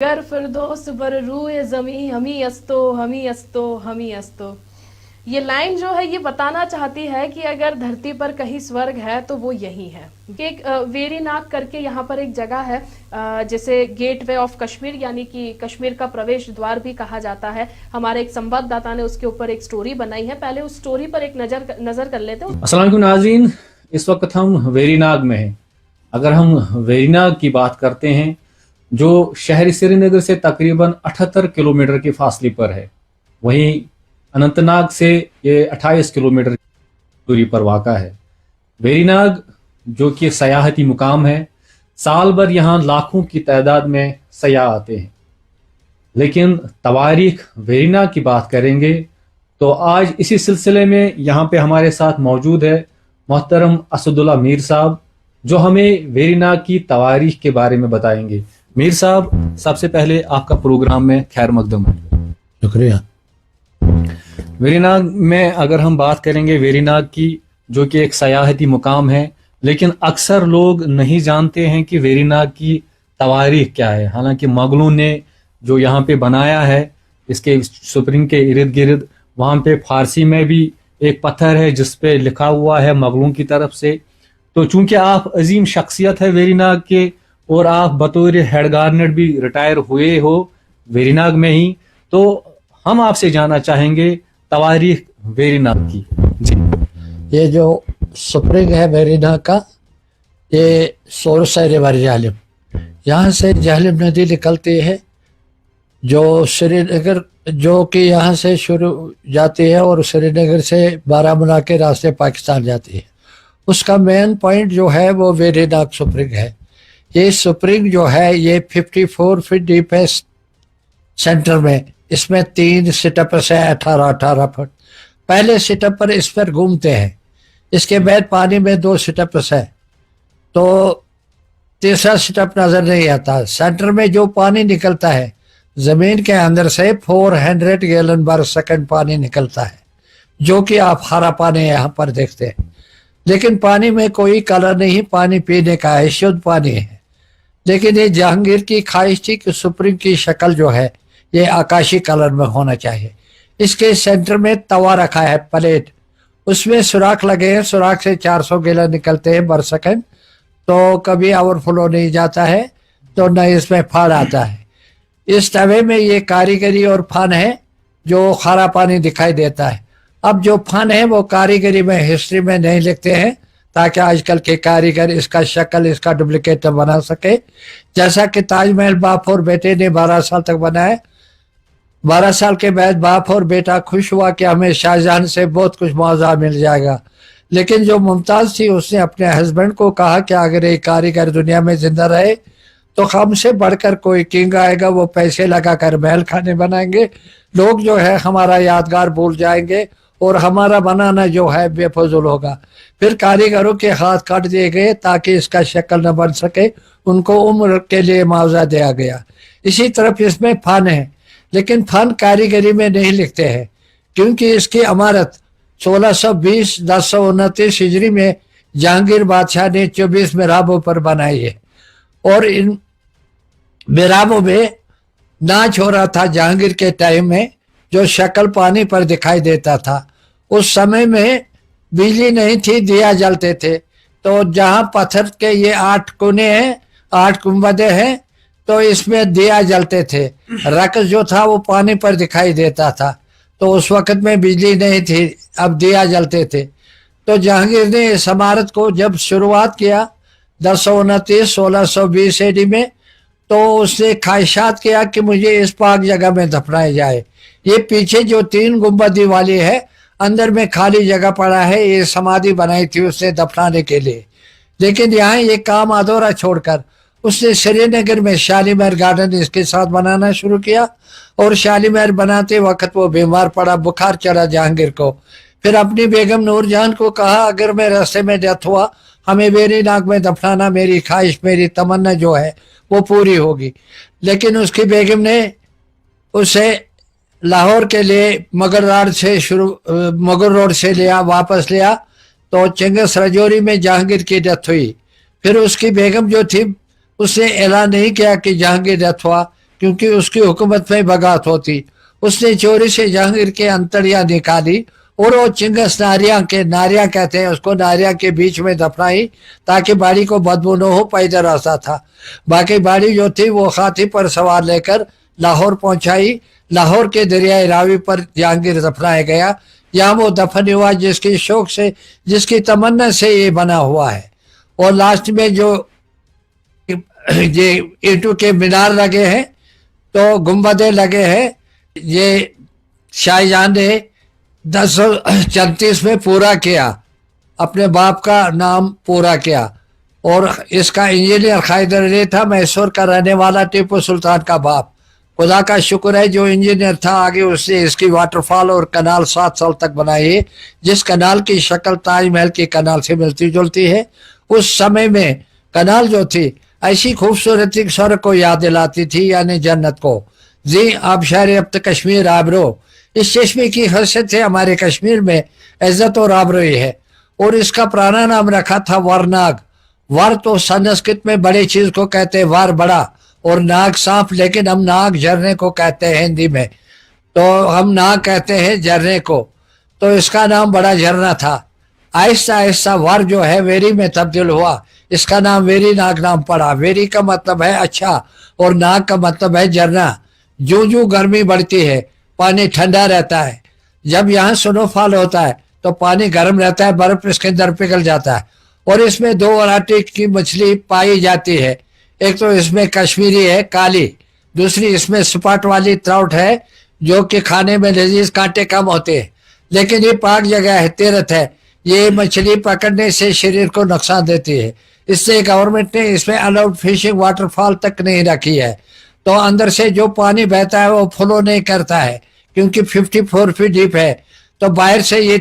गर फिरदौस बर रूए ज़मी हमी अस्तो हमी अस्तो हमी अस्तो। ये लाइन जो है ये बताना चाहती है कि अगर धरती पर कहीं स्वर्ग है तो वो यही है। एक वेरीनाग करके यहाँ पर एक जगह है, जिसे गेटवे ऑफ कश्मीर यानी कि कश्मीर का प्रवेश द्वार भी कहा जाता है। हमारे एक संवाददाता ने उसके ऊपर एक स्टोरी बनाई है, पहले उस स्टोरी पर एक नजर कर लेते हैं। अस्सलाम वालेकुम नाज़रीन, इस वक्त हम वेरीनाग में हैं। अगर हम वेरीनाग की बात करते हैं जो शहर श्रीनगर से तकरीबन 78 किलोमीटर के फासले पर है, वहीं अनंतनाग से ये 28 किलोमीटर दूरी पर वाक़ा है। वेरीनाग जो कि सयाहती मुकाम है, साल भर यहाँ लाखों की तादाद में सयाह आते हैं। लेकिन तवारीख वेरीनाग की बात करेंगे तो आज इसी सिलसिले में यहाँ पे हमारे साथ मौजूद है मोहतरम असदुल्ला मीर साहब, जो हमें वेरीनाग की तवारीख के बारे में बताएंगे। मीर साहब, सबसे पहले आपका प्रोग्राम में खैर मकदम। शुक्रिया। वेरीनाग में अगर हम बात करेंगे वेरीनाग की, जो कि एक सयाहती मुकाम है, लेकिन अक्सर लोग नहीं जानते हैं कि वेरीनाग की तवारीख क्या है। हालांकि मुगलों ने जो यहाँ पे बनाया है, इसके स्प्रिंग के इर्द गिर्द वहाँ पे फारसी में भी एक पत्थर है जिस पे लिखा हुआ है मुगलों की तरफ से। तो चूंकि आप अजीम शख्सियत है वेरीनाग के और आप बतौर हेड गार्डनर भी रिटायर हुए हो वेरीनाग में ही, तो हम आपसे जानना चाहेंगे तवारीख वेरीनाग की। जी। ये जो स्प्रिंग है वेरीनाग का, ये सोर्स है रिवर जहलम। यहाँ से जहलम नदी निकलती है जो श्रीनगर, जो कि यहाँ से शुरू जाती है और श्रीनगर से बारामूला के रास्ते पाकिस्तान जाती है। उसका मेन पॉइंट जो है वो वेरीनाग स्प्रिंग है। ये स्प्रिंग जो है ये 54 फीट डीप है सेंटर में। इसमें 3 सिटअप्स है 18-18 फुट। पहले सिटअप पर इस पर घूमते हैं, इसके बाद पानी में 2 सिटअप्स है, तो तीसरा सिटअप नजर नहीं आता। सेंटर में जो पानी निकलता है जमीन के अंदर से 400 गैलन पर सेकंड पानी निकलता है, जो कि आप हरा पानी यहाँ पर देखते हैं। लेकिन पानी में कोई कलर नहीं, पानी पीने का है, शुद्ध पानी है। लेकिन ये जहांगीर की ख्वाहिश थी कि स्प्रिंग की शक्ल जो है ये आकाशी कलर में होना चाहिए। इसके सेंटर में तवा रखा है, प्लेट, उसमें सुराख लगे हैं। सुराख से 400 गैलन निकलते हैं बर सेकंड, तो कभी ओवरफ्लो नहीं जाता है, तो न इसमें फाड़ आता है। इस तवे में ये कारीगरी और फन है जो खारा पानी दिखाई देता है। अब जो फन है वो कारीगरी में, हिस्ट्री में नहीं लिखते हैं, ताकि आजकल के कारीगर इसका शक्ल, इसका डुप्लीकेट बना सके। जैसा कि ताजमहल बाप और बेटे ने 12 साल तक बनाया। 12 साल के बाद बाप और बेटा खुश हुआ कि हमें शाहजहां से बहुत कुछ मुआवजा मिल जाएगा। लेकिन जो मुमताज थी उसने अपने हस्बैंड को कहा कि अगर ये कारीगर दुनिया में जिंदा रहे तो हमसे बढ़कर कोई किंग आएगा, वो पैसे लगाकर महल खाने बनाएंगे, लोग जो है हमारा यादगार भूल जाएंगे और हमारा बनाना जो है बेफजूल होगा। फिर कारीगरों के हाथ काट दिए गए ताकि इसका शक्ल न बन सके, उनको उम्र के लिए मुआवजा दिया गया। इसी तरफ इसमें फन है, लेकिन फन कारीगरी में नहीं लिखते हैं, क्योंकि इसकी इमारत 1620 1029 हिजरी में जहांगीर बादशाह ने 24 मेहराबों पर बनाई है। और इन मेहराबों में नाच हो रहा था जहांगीर के टाइम में, जो शक्ल पानी पर दिखाई देता था। उस समय में बिजली नहीं थी, दिया जलते थे। तो जहां पत्थर के ये 8 कोने हैं, 8 गुंबदें हैं, तो इसमें दिया जलते थे। रक्स जो था वो पानी पर दिखाई देता था। तो उस वक्त में बिजली नहीं थी, अब दिया जलते थे। तो जहांगीर ने इस इमारत को जब शुरुआत किया 1029 1620 एडी में, तो उसने ख्वाहिशात किया कि मुझे इस पाक जगह में दफनाया जाए। ये पीछे जो 3 गुंबदी वाली है, अंदर में खाली जगह पड़ा है, ये समाधि बनाई थी उसने दफनाने के लिए। लेकिन यहाँ ये काम अधूरा छोड़कर उसने श्रीनगर में शालीमार गार्डन इसके साथ बनाना शुरू किया। और शालीमार बनाते वक्त वो बीमार पड़ा, बुखार चढ़ा जहांगीर को। फिर अपनी बेगम नूरजहां को कहा, अगर मैं रास्ते में डेथ हुआ हमें वेरीनाग में दफनाना, मेरी ख्वाहिश, मेरी तमन्ना जो है वो पूरी होगी। लेकिन उसकी बेगम ने उसे लाहौर के लिए मुगल रोड से लिया, वापस लिया। तो चिंगस रजौरी में जहांगीर की डेथ हुई। फिर उसकी बेगम जो थी उसने ऐलान नहीं किया कि जहांगीर डेथ हुआ, क्योंकि उसकी हुकूमत में बगावत होती। उसने चोरी से जहांगीर के अंतड़ियां निकाली और वो चिंगस नारिया कहते हैं उसको, नारिया के बीच में दफनाई ताकि बाड़ी को बदबू न हो, पैदल रास्ता था। बाकी बाड़ी जो थी वो हाथी पर सवार लेकर लाहौर पहुंचाई। लाहौर के दरियाए रावी पर जहांगीर दफनाया गया। यहाँ वो दफन हुआ जिसकी शौक से, जिसकी तमन्ना से ये बना हुआ है। और लास्ट में जो ये ईंटों के मीनार लगे हैं, तो गुंबदें लगे हैं, ये शाहजहां ने 1034 में पूरा किया, अपने बाप का नाम पूरा किया। और इसका इंजीनियर हैदर अली था, मैसूर का रहने वाला, टीपू सुल्तान का बाप। खुदा का शुक्र है जो इंजीनियर था, आगे उसने इसकी वाटरफॉल और कनाल 7 साल तक बनाई है, जिस कनाल की शक्ल ताजमहल की कनाल से मिलती जुलती है। उस समय में कनाल जो थी ऐसी खूबसूरती सड़क को याद दिलाती थी, यानी जन्नत को। जी आबशार अब तक कश्मीर आबरो, इस चश्मे की हैसियत से हमारे कश्मीर में इज्जत और आबरूई है। और इसका पुराना नाम रखा था वारनाग। वार तो संस्कृत में बड़ी चीज को कहते हैं, वार बड़ा, और नाग सांप, लेकिन हम नाग झरने को कहते हैं हिंदी में, तो हम नाग कहते हैं झरने को। तो इसका नाम बड़ा झरना था। आहिस्ता आहिस्ता वार जो है वेरी में तब्दील हुआ, इसका नाम वेरी नाग नाम पड़ा। वेरी का मतलब है अच्छा और नाग का मतलब है झरना। जो जो गर्मी बढ़ती है पानी ठंडा रहता है, जब यहाँ स्नोफॉल होता है तो पानी गर्म रहता है, बर्फ इसके अंदर पिघल जाता है। और इसमें 2 वैरायटी की मछली पाई जाती है, एक तो इसमें कश्मीरी है काली, दूसरी इसमें स्पॉट वाली ट्राउट है जो कि खाने में लजीज, कांटे कम होते हैं। लेकिन ये पाक जगह है, तीर्थ है, ये मछली पकड़ने से शरीर को नुकसान देती है, इससे गवर्नमेंट ने इसमें अलाउड फिशिंग वाटरफॉल तक नहीं रखी है। तो अंदर से जो पानी बहता है वो फ्लो नहीं करता है, क्योंकि 54 फीट डीप है। तो बाहर से ये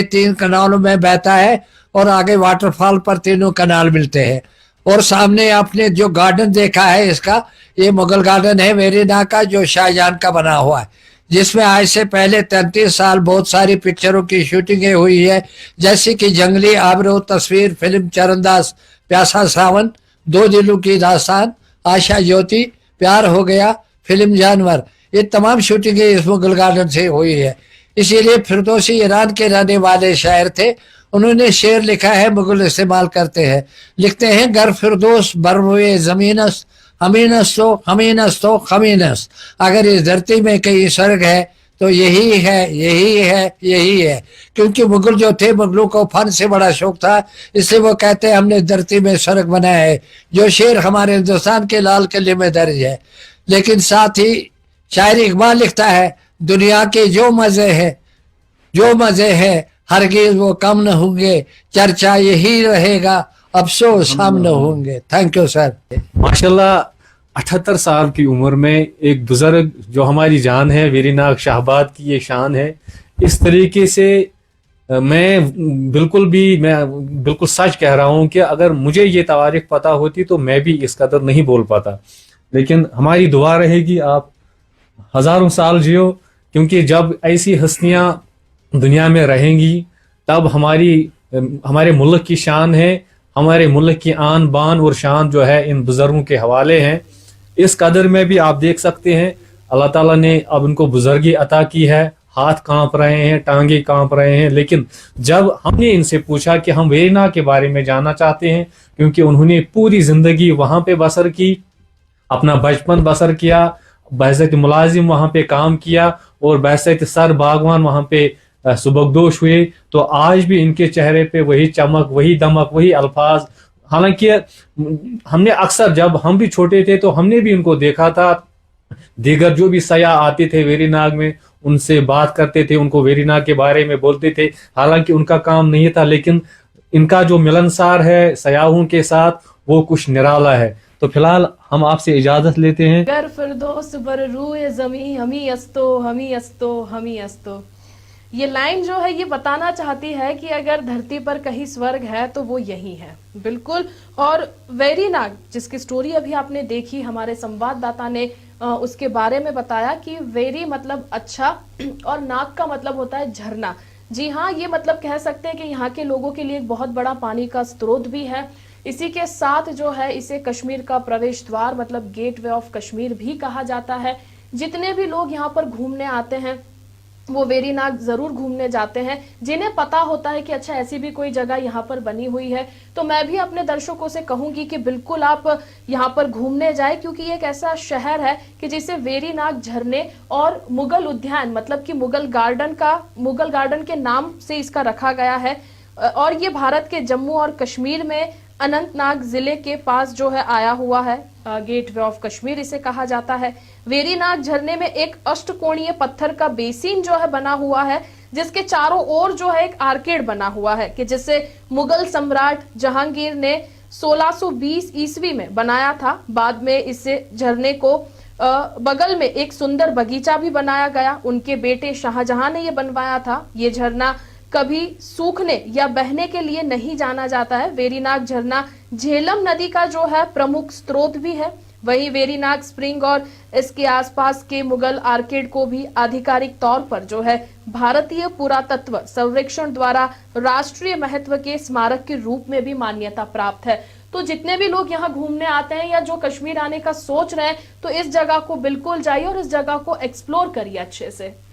3 कनालों में बहता है और आगे वाटरफॉल पर 3 कनाल मिलते हैं। और सामने आपने जो गार्डन देखा है इसका, ये मुगल गार्डन है वेरीनाग का, जो शाहजहां का बना हुआ है, जिसमें आज से पहले 33 साल बहुत सारी पिक्चरों की शूटिंगें हुई है, जैसे कि जंगली, आबरू, तस्वीर, फिल्म चरणदास, प्यासा सावन, 2 दिलों की दास्तान, आशा ज्योति, प्यार हो गया, फिल्म जानवर, ये तमाम शूटिंगें इस मुगल गार्डन से हुई है। इसीलिए फिरदौसी ईरान के रहने वाले शायर थे, उन्होंने शेर लिखा है, मुगल इस्तेमाल करते हैं, लिखते हैं, गर फिरदौस बरमुए जमीनस हमीनस तो हमीनस तो खमीनस। अगर इस धरती में कहीं स्वर्ग है तो यही है, यही है, यही है। क्योंकि मुगल जो थे, मुगलों को फन से बड़ा शौक था, इसलिए वो कहते हैं हमने धरती में स्वर्ग बनाया है, जो शेर हमारे हिंदुस्तान के लाल किले में दर्ज है। लेकिन साथ ही शायर इकबाल लिखता है, दुनिया के जो मजे हैं, जो मजे हैं हरगिज वो कम न होंगे, चर्चा यही रहेगा, अफसोस हम न होंगे। Thank you sir. माशाल्लाह 78 साल की उम्र में एक बुजुर्ग जो हमारी जान है, वेरीनाग शाहबाद की ये शान है। इस तरीके से मैं बिल्कुल सच कह रहा हूँ कि अगर मुझे ये तारीख पता होती तो मैं भी इस कदर नहीं बोल पाता। लेकिन हमारी दुआ रहेगी आप हजारों साल जियो, क्योंकि जब ऐसी हस्तियां दुनिया में रहेंगी तब हमारे मुल्क की शान है, हमारे मुल्क की आन बान और शान जो है इन बुजुर्गों के हवाले हैं। इस कदर में भी आप देख सकते हैं अल्लाह ताला ने अब उनको बुजुर्गी अता की है, हाथ कांप रहे हैं, टांगे कांप रहे हैं। लेकिन जब हमने इनसे पूछा कि हम वेरीनाग के बारे में जानना चाहते हैं, क्योंकि उन्होंने पूरी जिंदगी वहां पे बसर की, अपना बचपन बसर किया, बहसत मुलाजिम वहां पे काम किया और बहसत सर बागवान वहां पे सुबकदोश हुए, तो आज भी इनके चेहरे पे वही चमक, वही दमक, वही अल्फाज। हालांकि हमने अक्सर, जब हम भी छोटे थे तो हमने भी उनको देखा था, दीगर जो भी सयाह आते थे वेरीनाग में उनसे बात करते थे, उनको वेरीनाग के बारे में बोलते थे। हालांकि उनका काम नहीं था, लेकिन इनका जो मिलनसार है सयाहों के साथ वो कुछ निराला है। तो फिलहाल हम आपसे इजाजत लेते हैं। गर फिरदौस बर रूए ज़मीं हमी अस्तो हमी अस्तो हमी अस्तो। ये लाइन जो है ये बताना चाहती है कि अगर धरती पर कहीं स्वर्ग है तो वो यही है, बिल्कुल। और वेरीनाग जिसकी स्टोरी अभी आपने देखी, हमारे संवाददाता ने उसके बारे में बताया कि वेरी मतलब अच्छा और नाग का मतलब होता है झरना। जी हाँ, ये मतलब कह सकते हैं कि यहाँ के लोगों के लिए एक बहुत बड़ा पानी का स्रोत भी है। इसी के साथ जो है इसे कश्मीर का प्रवेश द्वार मतलब गेटवे ऑफ कश्मीर भी कहा जाता है। जितने भी लोग यहाँ पर घूमने आते हैं वो वेरीनाग जरूर घूमने जाते हैं, जिन्हें पता होता है कि अच्छा ऐसी भी कोई जगह यहाँ पर बनी हुई है। तो मैं भी अपने दर्शकों से कहूंगी कि बिल्कुल आप यहाँ पर घूमने जाए, क्योंकि ये एक ऐसा शहर है कि जिसे वेरीनाग झरने और मुगल उद्यान मतलब कि मुगल गार्डन के नाम से इसका रखा गया है। और ये भारत के जम्मू और कश्मीर में अनंतनाग जिले के पास जो है आया हुआ है। गेटवे ऑफ कश्मीर इसे कहा जाता है। वेरीनाग झरने में एक अष्टकोणीय पत्थर का बेसिन जो है बना हुआ है, जिसके चारों ओर जो है एक आर्केड बना हुआ है कि जिसे मुगल सम्राट जहांगीर ने 1620 ईस्वी में बनाया था। बाद में इसे झरने को बगल में एक सुंदर बगीचा भी बनाया गया। उनके बेटे शाहजहां ने यह बनवाया था। ये झरना कभी सूखने या बहने के लिए नहीं जाना जाता है। वेरीनाग झरना झेलम नदी का जो है प्रमुख स्रोत भी है। वहीं वेरीनाग स्प्रिंग और इसके आसपास के मुगल आर्केड को भी आधिकारिक तौर पर जो है भारतीय पुरातत्व सर्वेक्षण द्वारा राष्ट्रीय महत्व के स्मारक के रूप में भी मान्यता प्राप्त है। तो जितने भी लोग यहाँ घूमने आते हैं या जो कश्मीर आने का सोच रहे हैं तो इस जगह को बिल्कुल जाइए और इस जगह को एक्सप्लोर करिए अच्छे से।